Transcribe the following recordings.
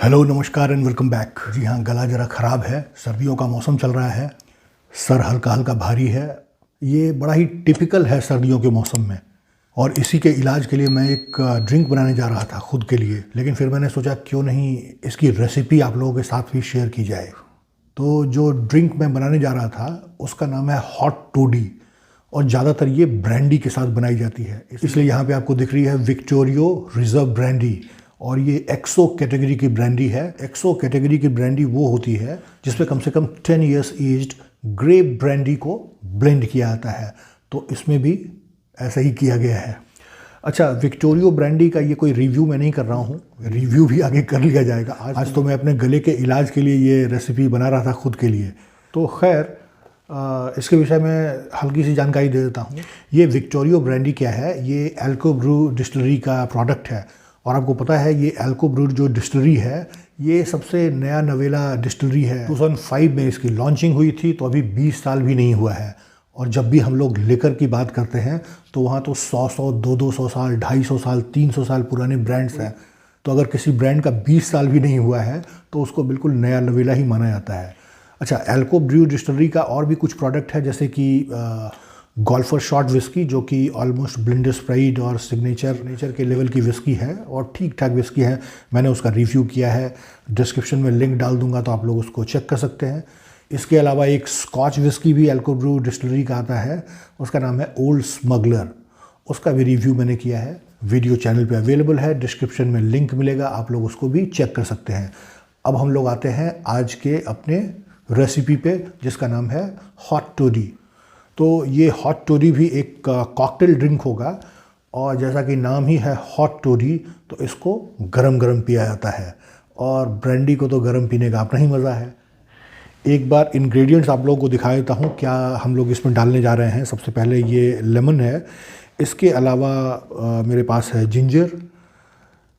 Hello नमस्कार and welcome back. जी हाँ, गला ज़रा ख़राब है, सर्दियों का मौसम चल रहा है, सर हल्का हल्का भारी है। ये बड़ा ही टिपिकल है सर्दियों के मौसम में। और इसी के इलाज के लिए मैं एक ड्रिंक बनाने जा रहा था खुद के लिए, लेकिन फिर मैंने सोचा क्यों नहीं इसकी रेसिपी आप लोगों के साथ भी शेयर की जाए। तो जो ड्रिंक मैं बनाने जा रहा था उसका नाम है हॉट टोडी, और ज़्यादातर ये ब्रांडी के साथ बनाई जाती है, इसलिए यहाँ पे आपको दिख रही है विक्टोरियो रिजर्व ब्रांडी। और ये एक्सो कैटेगरी की ब्रांडी है। एक्सो कैटेगरी की ब्रांडी वो होती है जिसमें कम से कम 10 इयर्स एज्ड ग्रेप ब्रांडी को ब्लेंड किया जाता है। तो इसमें भी ऐसा ही किया गया है। अच्छा, विक्टोरियो ब्रांडी का ये कोई रिव्यू मैं नहीं कर रहा हूँ, रिव्यू भी आगे कर लिया जाएगा। आज तो मैं अपने गले के इलाज के लिए ये रेसिपी बना रहा था खुद के लिए। तो खैर इसके विषय में हल्की सी जानकारी दे देता हूँ। ये विक्टोरियो ब्रांडी क्या है, ये एल्को ब्रू डिस्टिलरी का प्रोडक्ट है। और आपको पता है ये एल्को ब्रू जो डिस्टिलरी है ये सबसे नया नवेला डिस्टिलरी है। 2005 में इसकी लॉन्चिंग हुई थी, तो अभी 20 साल भी नहीं हुआ है। और जब भी हम लोग लेकर की बात करते हैं तो वहाँ तो 100 200 साल, 250 साल, 300 साल पुराने ब्रांड्स हैं। तो अगर किसी ब्रांड का 20 साल भी नहीं हुआ है तो उसको बिल्कुल नया नवेला ही माना जाता है। अच्छा, एल्को ब्रू डिस्टिलरी का और भी कुछ प्रोडक्ट है, जैसे कि गोल्फर शॉर्ट विस्की, जो कि ऑलमोस्ट ब्लिंडर्स प्राइड और सिग्नेचर के लेवल की विस्की है और ठीक ठाक विस्की है। मैंने उसका रिव्यू किया है, डिस्क्रिप्शन में लिंक डाल दूंगा तो आप लोग उसको चेक कर सकते हैं। इसके अलावा एक स्कॉच विस्की भी एल्को ब्रू डिस्टिलरी का आता है, उसका नाम है ओल्ड स्मगलर। उसका भी रिव्यू मैंने किया है, वीडियो चैनल पे अवेलेबल है, डिस्क्रिप्शन में लिंक मिलेगा, आप लोग उसको भी चेक कर सकते हैं। अब हम लोग आते हैं आज के अपने रेसिपी पे, जिसका नाम है हॉट टोडी। तो ये हॉट टोडी भी एक कॉकटेल ड्रिंक होगा, और जैसा कि नाम ही है हॉट टोडी, तो इसको गरम गरम पिया जाता है। और ब्रांडी को तो गरम पीने का अपना ही मज़ा है। एक बार इंग्रेडिएंट्स आप लोगों को दिखा देता हूँ क्या हम लोग इसमें डालने जा रहे हैं। सबसे पहले ये लेमन है, इसके अलावा मेरे पास है जिंजर,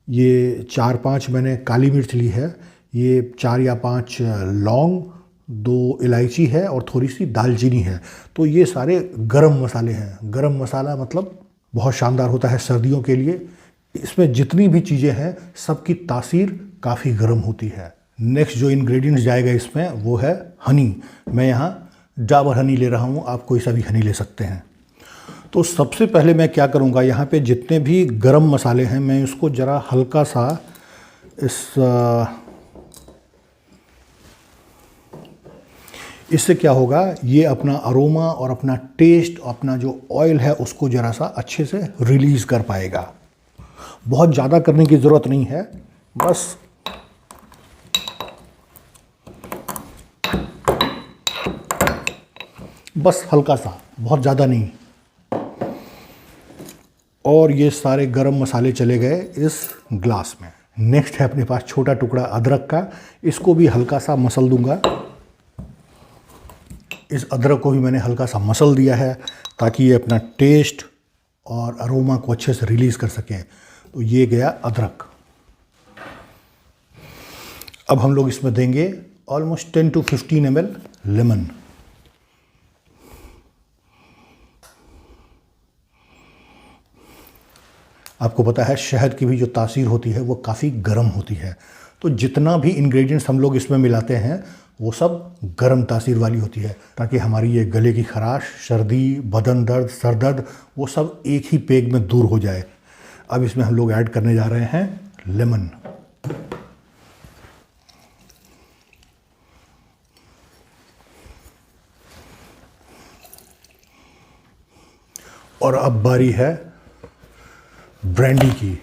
ये 4-5 मैंने काली मिर्च ली है, ये 4 या 5 लौंग, 2 इलायची है और थोड़ी सी दालचीनी है। तो ये सारे गरम मसाले हैं। गरम मसाला मतलब बहुत शानदार होता है सर्दियों के लिए। इसमें जितनी भी चीज़ें हैं सबकी तासीर काफ़ी गर्म होती है। नेक्स्ट जो इंग्रेडिएंट्स जाएगा इसमें वो है हनी। मैं यहाँ डाबर हनी ले रहा हूँ, आप कोई सा भी हनी ले सकते हैं। तो सबसे पहले मैं क्या करूँगा, यहाँ पे जितने भी गरम मसाले हैं मैं इसको ज़रा हल्का सा इससे क्या होगा, ये अपना अरोमा और अपना टेस्ट, अपना जो ऑयल है उसको ज़रा सा अच्छे से रिलीज़ कर पाएगा। बहुत ज़्यादा करने की ज़रूरत नहीं है, बस हल्का सा, बहुत ज़्यादा नहीं। और ये सारे गरम मसाले चले गए इस ग्लास में। नेक्स्ट है अपने पास छोटा टुकड़ा अदरक का, इसको भी हल्का सा मसल दूंगा। इस अदरक को भी मैंने हल्का सा मसल दिया है ताकि ये अपना टेस्ट और अरोमा को अच्छे से रिलीज़ कर सके। तो ये गया अदरक। अब हम लोग इसमें देंगे ऑलमोस्ट 10 to 15 ml लेमन। आपको पता है शहद की भी जो तासीर होती है वो काफ़ी गर्म होती है। तो जितना भी इंग्रेडिएंट्स हम लोग इसमें मिलाते हैं वो सब गर्म तासीर वाली होती है, ताकि हमारी ये गले की खराश, सर्दी, बदन दर्द, सर दर्द, वो सब एक ही पेग में दूर हो जाए। अब इसमें हम लोग ऐड करने जा रहे हैं लेमन। और अब बारी है ब्रांडी की।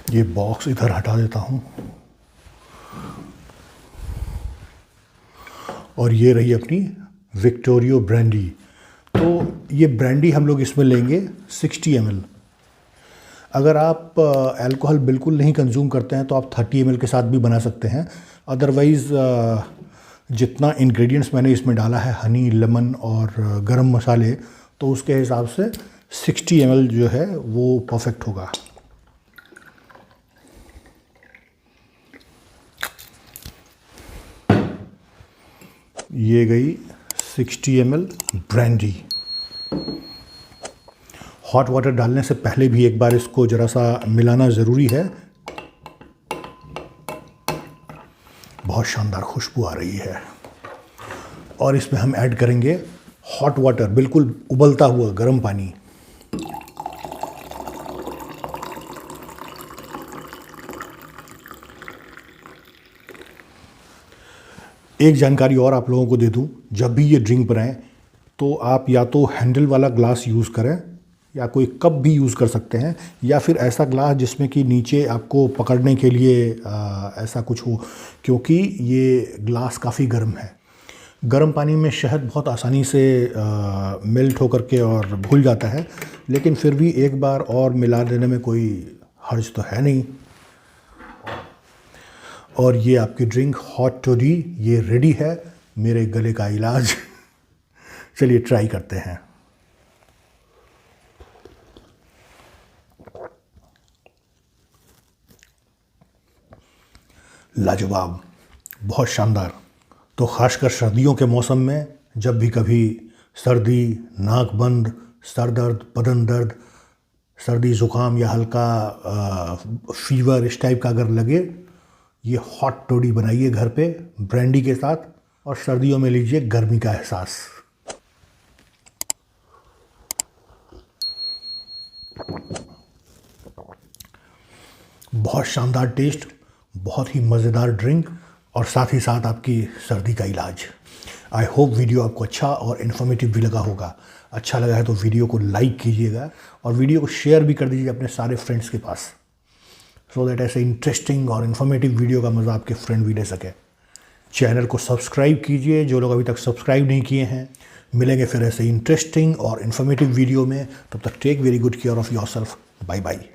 ये बॉक्स इधर हटा देता हूं, और ये रही अपनी विक्टोरियो ब्रांडी। तो ये ब्रांडी हम लोग इसमें लेंगे 60 ml। अगर आप अल्कोहल बिल्कुल नहीं कंज्यूम करते हैं तो आप 30 ml के साथ भी बना सकते हैं। अदरवाइज़ जितना इंग्रेडिएंट्स मैंने इसमें डाला है, हनी, लेमन और गरम मसाले, तो उसके हिसाब से 60 ml जो है वो परफेक्ट होगा। ये गई 60 ml ब्रांडी। हॉट वाटर डालने से पहले भी एक बार इसको ज़रा सा मिलाना ज़रूरी है। बहुत शानदार खुशबू आ रही है। और इसमें हम ऐड करेंगे हॉट वाटर, बिल्कुल उबलता हुआ गर्म पानी। एक जानकारी और आप लोगों को दे दूं, जब भी ये ड्रिंक बनाएं तो आप या तो हैंडल वाला ग्लास यूज़ करें या कोई कप भी यूज़ कर सकते हैं, या फिर ऐसा ग्लास जिसमें कि नीचे आपको पकड़ने के लिए ऐसा कुछ हो, क्योंकि ये ग्लास काफ़ी गर्म है। गर्म पानी में शहद बहुत आसानी से मेल्ट होकर के और घुल जाता है, लेकिन फिर भी एक बार और मिला देने में कोई हर्ज तो है नहीं। और ये आपकी ड्रिंक हॉट टोडी ये रेडी है, मेरे गले का इलाज। चलिए ट्राई करते हैं। लाजवाब, बहुत शानदार। तो ख़ासकर सर्दियों के मौसम में जब भी कभी सर्दी, नाक बंद, सर दर्द, बदन दर्द, सर्दी ज़ुकाम या हल्का फीवर इस टाइप का अगर लगे, ये हॉट टोडी बनाइए घर पे ब्रांडी के साथ, और सर्दियों में लीजिए गर्मी का एहसास। बहुत शानदार टेस्ट, बहुत ही मज़ेदार ड्रिंक, और साथ ही साथ आपकी सर्दी का इलाज। आई होप वीडियो आपको अच्छा और इन्फॉर्मेटिव भी लगा होगा। अच्छा लगा है तो वीडियो को लाइक कीजिएगा और वीडियो को शेयर भी कर दीजिए अपने सारे फ्रेंड्स के पास, सो दैट ऐसे इंटरेस्टिंग और इन्फॉर्मेटिव वीडियो का मज़ा आपके फ्रेंड भी ले सके। चैनल को सब्सक्राइब कीजिए जो लोग अभी तक सब्सक्राइब नहीं किए हैं। मिलेंगे फिर ऐसे इंटरेस्टिंग और इन्फॉर्मेटिव वीडियो में। तब तक take very good care of yourself. Bye bye.